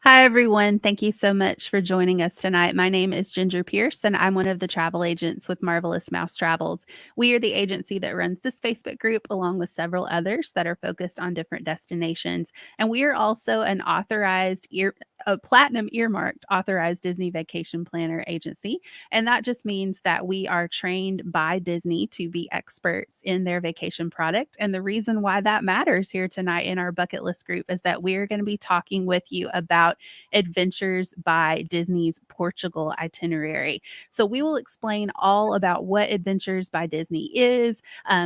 Hi, everyone. Thank you so much for joining us tonight. My name is Ginger Pierce, and I'm one of the travel agents with Marvelous Mouse Travels. We are the agency that runs this Facebook group, along with several others that are focused on different destinations. And we are also an a platinum earmarked authorized Disney vacation planner agency. And that just means that we are trained by Disney to be experts in their vacation product. And the reason why that matters here tonight in our bucket list group is that we're going to be talking with you about Adventures by Disney's Portugal itinerary. So we will explain all about what Adventures by Disney is.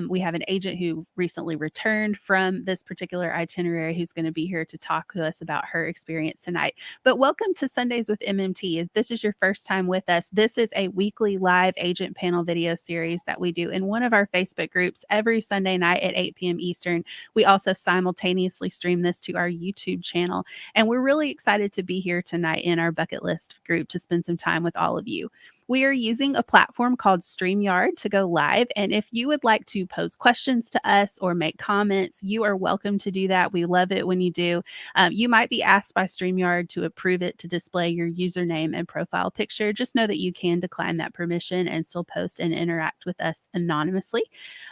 We have an agent who recently returned from this particular itinerary who's going to be here to talk to us about her experience tonight. But welcome to Sundays with MMT. If this is your first time with us, this is a weekly live agent panel video series that we do in one of our Facebook groups every Sunday night at 8 p.m. Eastern. We also simultaneously stream this to our YouTube channel. And we're really excited to be here tonight in our bucket list group to spend some time with all of you. We are using a platform called StreamYard to go live. And if you would like to pose questions to us or make comments, you are welcome to do that. We love it when you do. You might be asked by StreamYard to approve it to display your username and profile picture. Just know that you can decline that permission and still post and interact with us anonymously.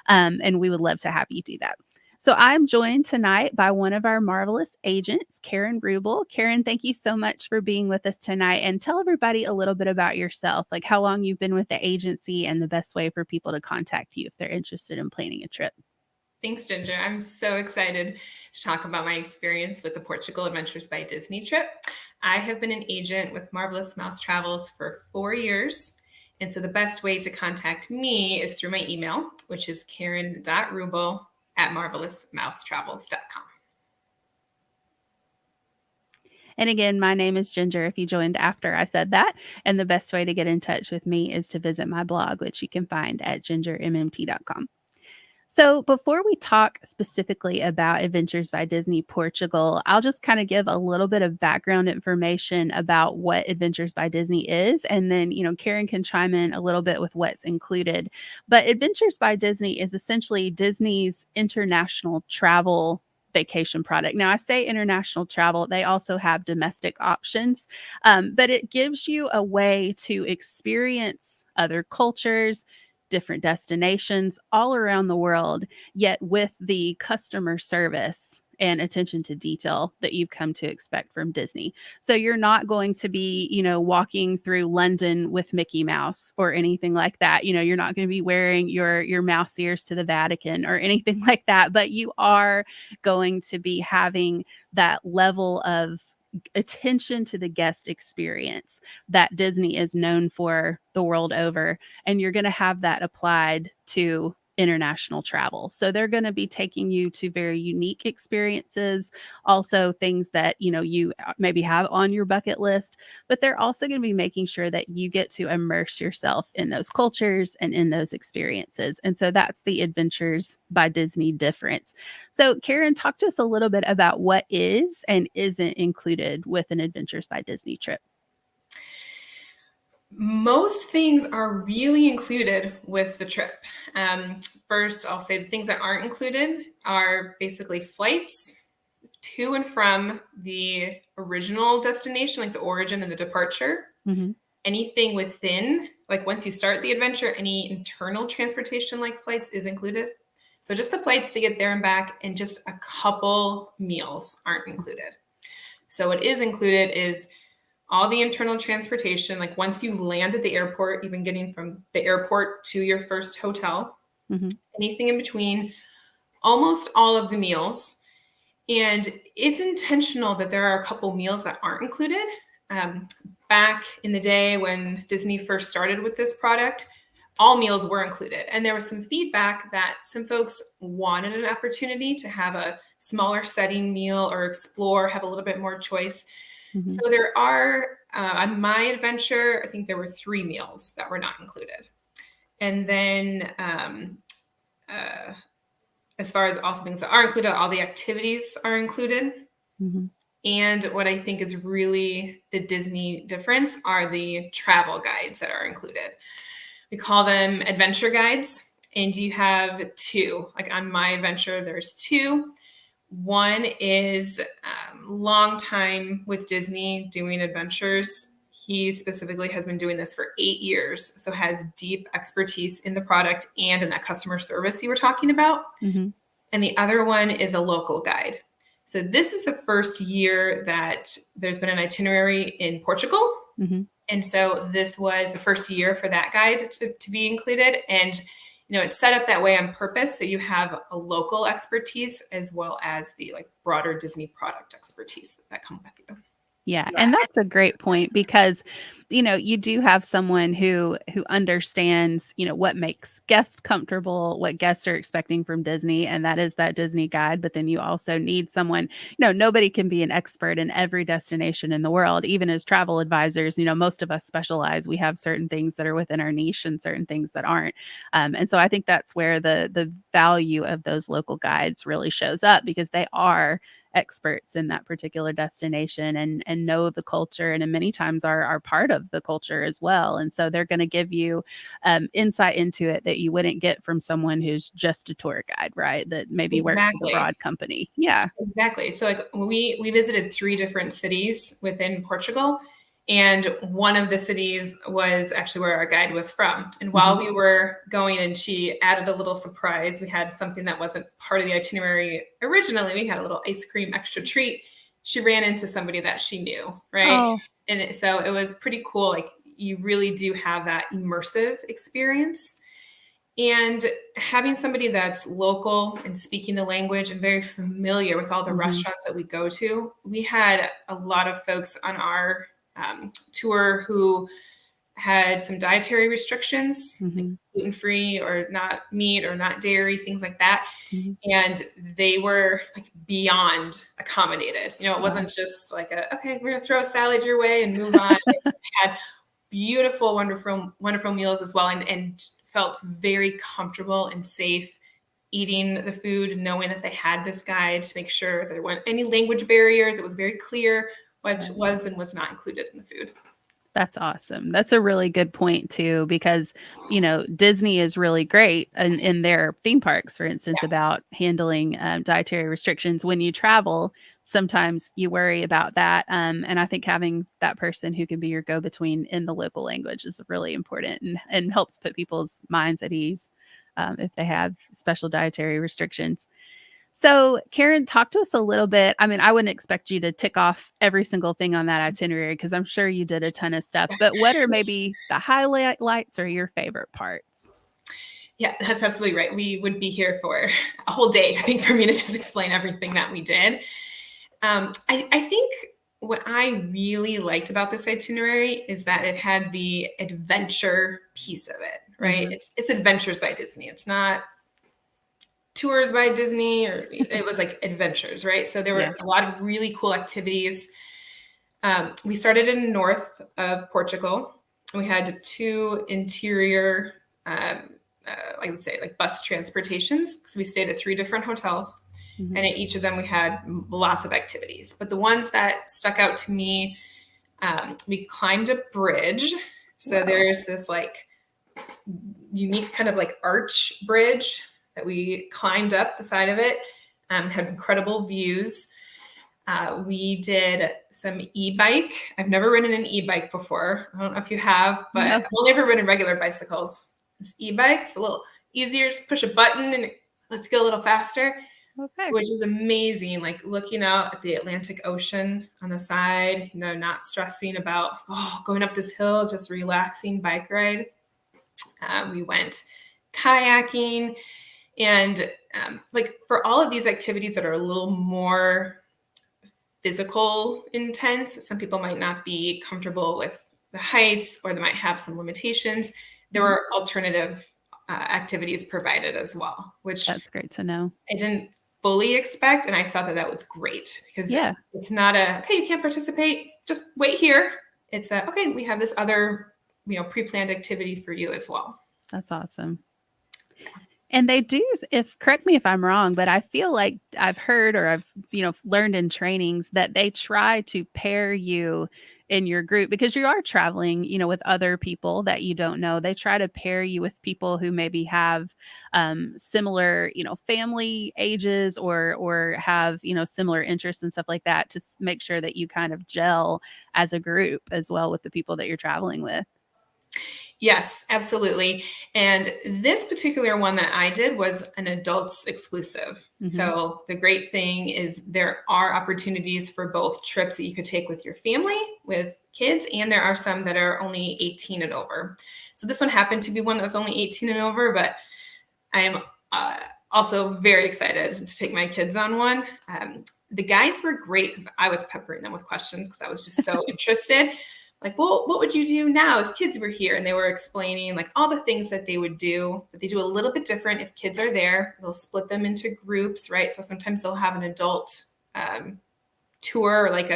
And we would love to have you do that. So I'm joined tonight by one of our marvelous agents, Karen Rubel. Karen, thank you so much for being with us tonight. And tell everybody a little bit about yourself, like how long you've been with the agency and the best way for people to contact you if they're interested in planning a trip. Thanks, Ginger. I'm so excited to talk about my experience with the Portugal Adventures by Disney trip. I have been an agent with Marvelous Mouse Travels for 4 years. And so the best way to contact me is through my email, which is karen.rubel@marvelousmousetravels.com. And again, my name is Ginger if you joined after I said that. And the best way to get in touch with me is to visit my blog, which you can find at gingermmt.com. So, before we talk specifically about Adventures by Disney Portugal, I'll just kind of give a little bit of background information about what Adventures by Disney is. And then, Karen can chime in a little bit with what's included. But Adventures by Disney is essentially Disney's international travel vacation product. Now, I say international travel, they also have domestic options, but it gives you a way to experience other cultures, different destinations all around the world, yet with the customer service and attention to detail that you've come to expect from Disney. So you're not going to be, walking through London with Mickey Mouse or anything like that. You're not going to be wearing your mouse ears to the Vatican or anything like that, but you are going to be having that level of attention to the guest experience that Disney is known for the world over. And you're going to have that applied to international travel. So they're going to be taking you to very unique experiences, also things that, you maybe have on your bucket list, but they're also going to be making sure that you get to immerse yourself in those cultures and in those experiences. And so that's the Adventures by Disney difference. So Karen, talk to us a little bit about what is and isn't included with an Adventures by Disney trip. Most things are really included with the trip. First, I'll say the things that aren't included are basically flights to and from the original destination, like the origin and the departure. Mm-hmm. Anything within, like once you start the adventure, any internal transportation like flights is included. So just the flights to get there and back, and just a couple meals aren't included. So what is included is all the internal transportation, like once you land at the airport, even getting from the airport to your first hotel, Mm-hmm. anything in between, almost all of the meals. And it's intentional that there are a couple meals that aren't included. Back in the day when Disney first started with this product, all meals were included. And there was some feedback that some folks wanted an opportunity to have a smaller setting meal or explore, have a little bit more choice. Mm-hmm. So there are, on my adventure, I think there were 3 meals that were not included. And then as far as also things that are included, all the activities are included. Mm-hmm. And what I think is really the Disney difference are the travel guides that are included. We call them adventure guides, and you have 2. Like on my adventure, there's 2. One is long time with Disney doing adventures. He specifically has been doing this for 8 years, so has deep expertise in the product and in that customer service you were talking about. Mm-hmm. And the other one is a local guide. So this is the first year that there's been an itinerary in Portugal. Mm-hmm. And so this was the first year for that guide to be included. And, it's set up that way on purpose. So you have a local expertise as well as the like broader Disney product expertise that come with you. Yeah. And that's a great point because, you do have someone who understands, what makes guests comfortable, what guests are expecting from Disney, and that is that Disney guide. But then you also need someone, nobody can be an expert in every destination in the world. Even as travel advisors, most of us specialize. We have certain things that are within our niche and certain things that aren't. And so I think that's where the value of those local guides really shows up because they are experts in that particular destination and know the culture and many times are part of the culture as well. And so they're going to give you insight into it that you wouldn't get from someone who's just a tour guide, right? That maybe works with a broad company. Yeah. Exactly. So like we visited 3 different cities within Portugal. And one of the cities was actually where our guide was from. And while we were going and she added a little surprise, we had something that wasn't part of the itinerary originally. We had a little ice cream extra treat. She ran into somebody that she knew, right? Oh. And so it was pretty cool. Like you really do have that immersive experience. And having somebody that's local and speaking the language and very familiar with all the restaurants that we go to. We had a lot of folks on our tour who had some dietary restrictions, like gluten-free or not meat or not dairy, things like that. And they were like beyond accommodated. It wasn't just like okay, we're going to throw a salad your way and move on. They had beautiful, wonderful meals as well. And felt very comfortable and safe eating the food, knowing that they had this guide to make sure there weren't any language barriers. It was very clear what was and was not included in the food. That's awesome. That's a really good point too, because, Disney is really great in their theme parks, for instance, about handling dietary restrictions. When you travel, sometimes you worry about that. And I think having that person who can be your go-between in the local language is really important and helps put people's minds at ease if they have special dietary restrictions. So, Karen, talk to us a little bit. I mean, I wouldn't expect you to tick off every single thing on that itinerary because I'm sure you did a ton of stuff. But what are maybe the highlights or your favorite parts? Yeah, that's absolutely right. We would be here for a whole day, I think, for me to just explain everything that we did. I think what I really liked about this itinerary is that it had the adventure piece of it, right? It's Adventures by Disney. It's not Tours by Disney, or it was like adventures, right? So there were a lot of really cool activities. We started in north of Portugal. We had 2 interior, I would say like bus transportations. So we stayed at 3 different hotels. And at each of them, we had lots of activities. But the ones that stuck out to me, we climbed a bridge. So there's this like unique kind of like arch bridge that we climbed up the side of it, had incredible views. We did some e-bike. I've never ridden an e-bike before. I don't know if you have, but I've only ever ridden regular bicycles. This e-bike, it's a little easier. Just push a button and let's go a little faster, which is amazing. Like looking out at the Atlantic Ocean on the side, not stressing about going up this hill, just relaxing bike ride. We went kayaking. And like for all of these activities that are a little more physical intense, some people might not be comfortable with the heights or they might have some limitations. There were alternative activities provided as well, which that's great to know. I didn't fully expect. And I thought that was great because it's not okay, you can't participate, just wait here. It's okay, we have this other, pre-planned activity for you as well. That's awesome. And they do, correct me if I'm wrong, but I feel like I've heard or I've, learned in trainings that they try to pair you in your group, because you are traveling, with other people that you don't know. They try to pair you with people who maybe have similar, family ages, or have, similar interests and stuff like that, to make sure that you kind of gel as a group as well with the people that you're traveling with. Yes, absolutely. And this particular one that I did was an adults exclusive. Mm-hmm. So the great thing is there are opportunities for both trips that you could take with your family, with kids, and there are some that are only 18 and over. So this one happened to be one that was only 18 and over, but I am also very excited to take my kids on one. The guides were great because I was peppering them with questions because I was just so interested. Like, well, what would you do now if kids were here? And they were explaining like all the things that they would do, but they do a little bit different if kids are there. They'll split them into groups, right? So sometimes they'll have an adult tour, or like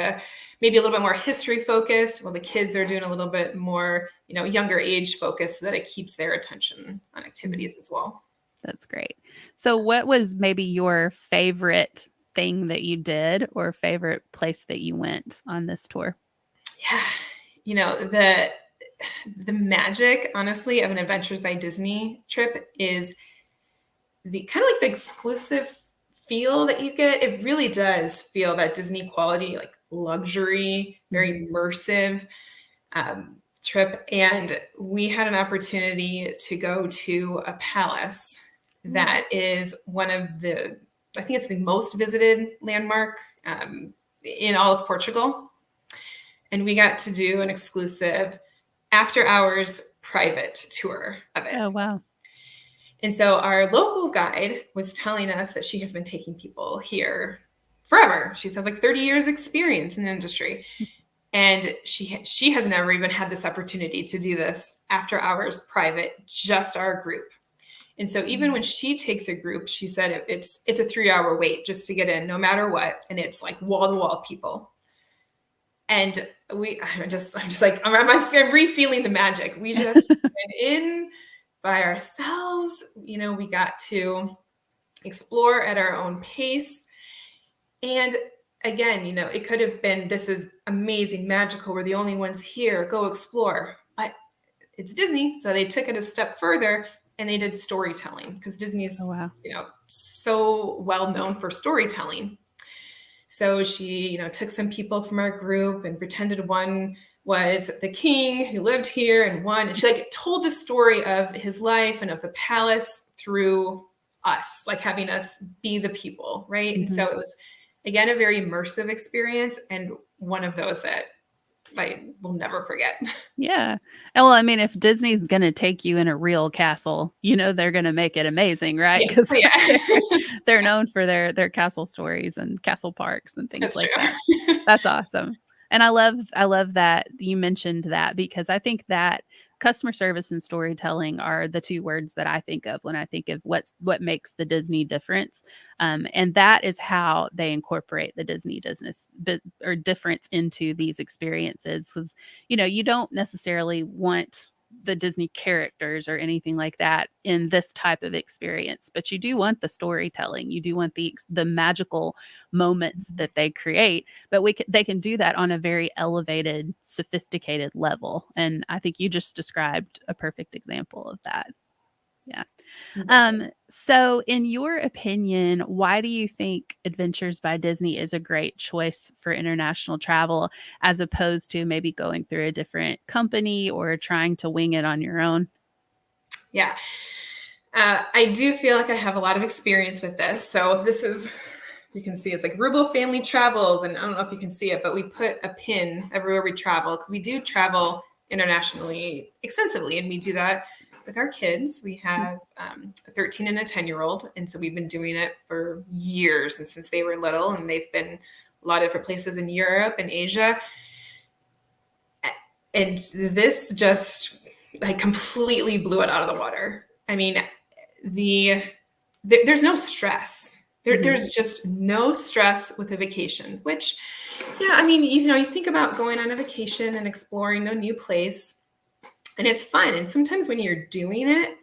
maybe a little bit more history focused, while the kids are doing a little bit more, younger age focused, so that it keeps their attention on activities as well. That's great. So what was maybe your favorite thing that you did, or favorite place that you went on this tour? Yeah. The magic, honestly, of an Adventures by Disney trip is the kind of like the exclusive feel that you get. It really does feel that Disney quality, like luxury, very immersive trip. And we had an opportunity to go to a palace that is one of I think it's the most visited landmark in all of Portugal. And we got to do an exclusive after-hours private tour of it. Oh, wow. And so our local guide was telling us that she has been taking people here forever. She has like 30 years experience in the industry. And she has never even had this opportunity to do this after-hours private, just our group. And so even when she takes a group, she said it's a 3-hour wait just to get in, no matter what. And it's like wall-to-wall people. And I'm just like, I'm re-feeling the magic. We just went in by ourselves. We got to explore at our own pace. And again, it could have been, this is amazing, magical. We're the only ones here. Go explore. But it's Disney. So they took it a step further and they did storytelling, because Disney's, so well known for storytelling. So she, took some people from our group and pretended one was the king who lived here, and she told the story of his life and of the palace through us, like having us be the people, right? Mm-hmm. And so it was, again, a very immersive experience, and one of those that I will never forget. Yeah. Well, I mean, if Disney's going to take you in a real castle, they're going to make it amazing, right? Because they're known for their castle stories and castle parks and things that. That's awesome. And I love that you mentioned that, because I think that customer service and storytelling are the two words that I think of when I think of what makes the Disney difference. And that is how they incorporate the Disney difference into these experiences. Because, you don't necessarily want the Disney characters or anything like that in this type of experience, but you do want the storytelling. You do want the magical moments that they create, but they can do that on a very elevated, sophisticated level. And I think you just described a perfect example of that. Yeah. Exactly. So in your opinion, why do you think Adventures by Disney is a great choice for international travel, as opposed to maybe going through a different company or trying to wing it on your own? Yeah. I do feel like I have a lot of experience with this. So this is, you can see it's like Rubel Family Travels, and I don't know if you can see it, but we put a pin everywhere we travel, because we do travel internationally extensively, and we do that with our kids. We have a 13 and a 10-year-old. And so we've been doing it for years, and since they were little, and they've been a lot of different places in Europe and Asia. And this just completely blew it out of the water. I mean, there's no stress. There's just no stress with a vacation, which, I mean, you think about going on a vacation and exploring a new place, and it's fun. And sometimes when you're doing it,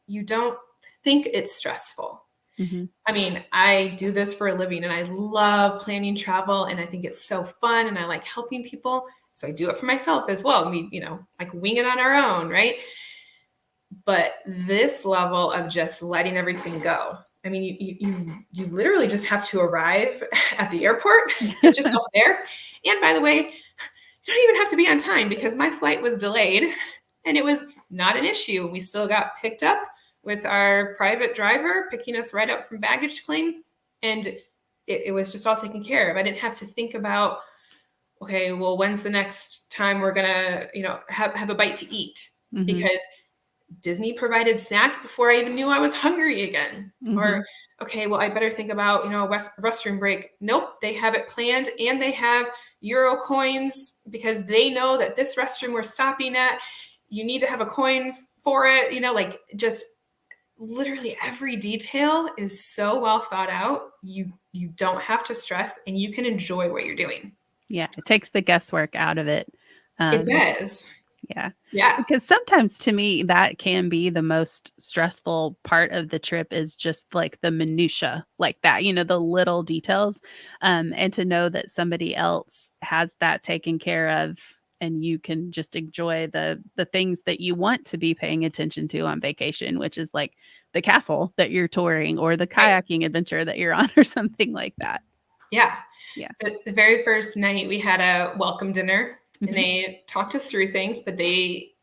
you don't think it's stressful. Mm-hmm. I mean, I do this for a living and I love planning travel and I think it's so fun and I like helping people. So I do it for myself as well. We, like wing it on our own, right? But this level of just letting everything go. I mean, you literally just have to arrive at the airport, get yourself there. And by the way, you don't even have to be on time because my flight was delayed and it was not an issue. We still got picked up with our private driver picking us right up from baggage claim. And it was just all taken care of. I didn't have to think about, okay, well, when's the next time we're gonna, have a bite to eat? Mm-hmm. Because Disney provided snacks before I even knew I was hungry again. Mm-hmm. Or, okay, well, I better think about, a restroom break. Nope, they have it planned and they have Euro coins because they know that this restroom we're stopping at, you need to have a coin for it. Like just literally every detail is so well thought out. You don't have to stress and you can enjoy what you're doing. Yeah, it takes the guesswork out of it. It does. Yeah. Yeah. Because sometimes to me, that can be the most stressful part of the trip is just like the minutia like that, the little details. And to know that somebody else has that taken care of and you can just enjoy the things that you want to be paying attention to on vacation, which is like the castle that you're touring or the kayaking adventure that you're on or something like that. Yeah. Yeah. The very first night we had a welcome dinner and Mhm. they talked us through things, but they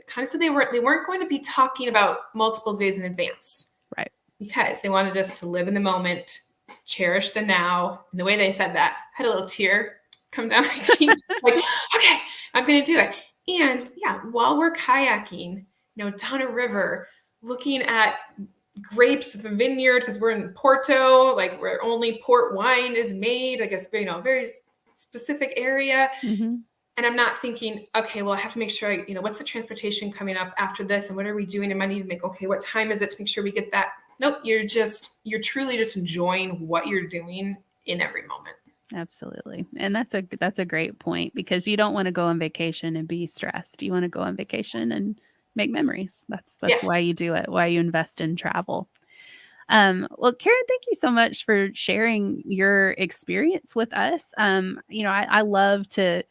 kind of said they weren't going to be talking about multiple days in advance. Right. Because they wanted us to live in the moment, cherish the now. And the way they said that, I had a little tear come down my cheek. Like, okay, I'm going to do it. And yeah, while we're kayaking, down a river, looking at grapes of the vineyard because we're in Porto, like where only port wine is made, I guess, very specific area. Mm-hmm. And I'm not thinking, okay, well, I have to make sure what's the transportation coming up after this and what are we doing? And I need to make, okay, what time is it to make sure we get that? Nope. You're truly just enjoying what you're doing in every moment. Absolutely. And that's a great point because you don't want to go on vacation and be stressed. You want to go on vacation and make memories. That's why you do it, why you invest in travel. Well, Karen, thank you so much for sharing your experience with us. I love to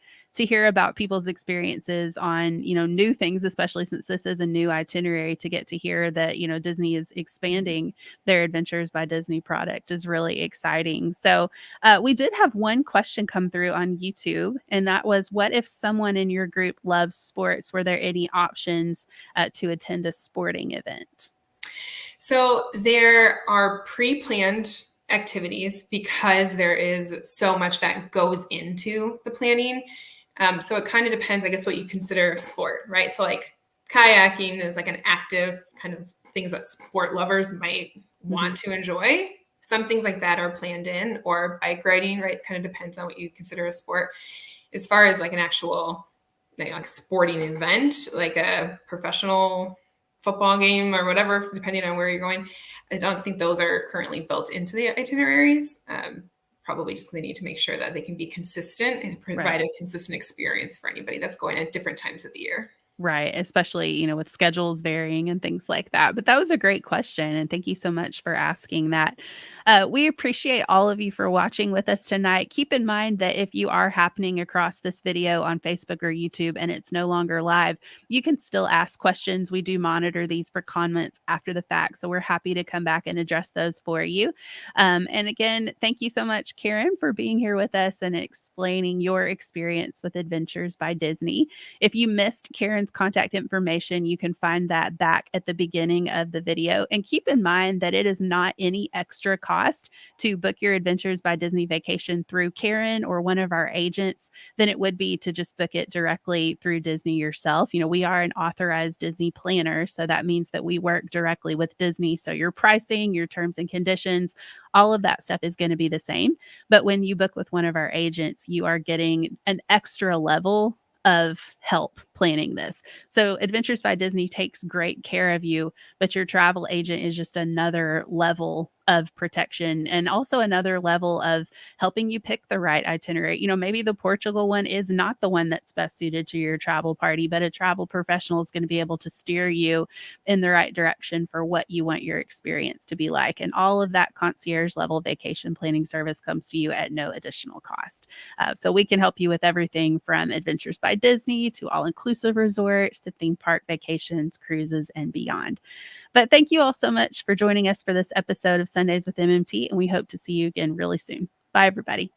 hear about people's experiences on, new things, especially since this is a new itinerary. To get to hear that, Disney is expanding their Adventures by Disney product is really exciting. So we did have one question come through on YouTube, and that was, what if someone in your group loves sports? Were there any options to attend a sporting event? So there are pre-planned activities because there is so much that goes into the planning. So it kind of depends, I guess, what you consider a sport, right? So like kayaking is like an active kind of things that sport lovers might want to enjoy. Some things like that are planned in, or bike riding, right? Kind of depends on what you consider a sport. As far as like an actual like sporting event, like a professional football game or whatever, depending on where you're going, I don't think those are currently built into the itineraries. Probably just they need to make sure that they can be consistent and provide a consistent experience for anybody that's going at different times of the year. Right. Especially, with schedules varying and things like that. But that was a great question. And thank you so much for asking that. We appreciate all of you for watching with us tonight. Keep in mind that if you are happening across this video on Facebook or YouTube and it's no longer live, you can still ask questions. We do monitor these for comments after the fact. So we're happy to come back and address those for you. And again, thank you so much, Karen, for being here with us and explaining your experience with Adventures by Disney. If you missed Karen's contact information, you can find that back at the beginning of the video. And keep in mind that it is not any extra cost to book your Adventures by Disney vacation through Karen or one of our agents than it would be to just book it directly through Disney yourself. We are an authorized Disney planner, so that means that we work directly with Disney. So your pricing, your terms and conditions, all of that stuff is going to be the same. But when you book with one of our agents, you are getting an extra level of help planning this. So Adventures by Disney takes great care of you, but your travel agent is just another level of protection, and also another level of helping you pick the right itinerary. Maybe the Portugal one is not the one that's best suited to your travel party, but a travel professional is going to be able to steer you in the right direction for what you want your experience to be like. And all of that concierge level vacation planning service comes to you at no additional cost. So we can help you with everything from Adventures by Disney to all-inclusive resorts to theme park vacations, cruises, and beyond. But thank you all so much for joining us for this episode of Sundays with MMT, and we hope to see you again really soon. Bye, everybody.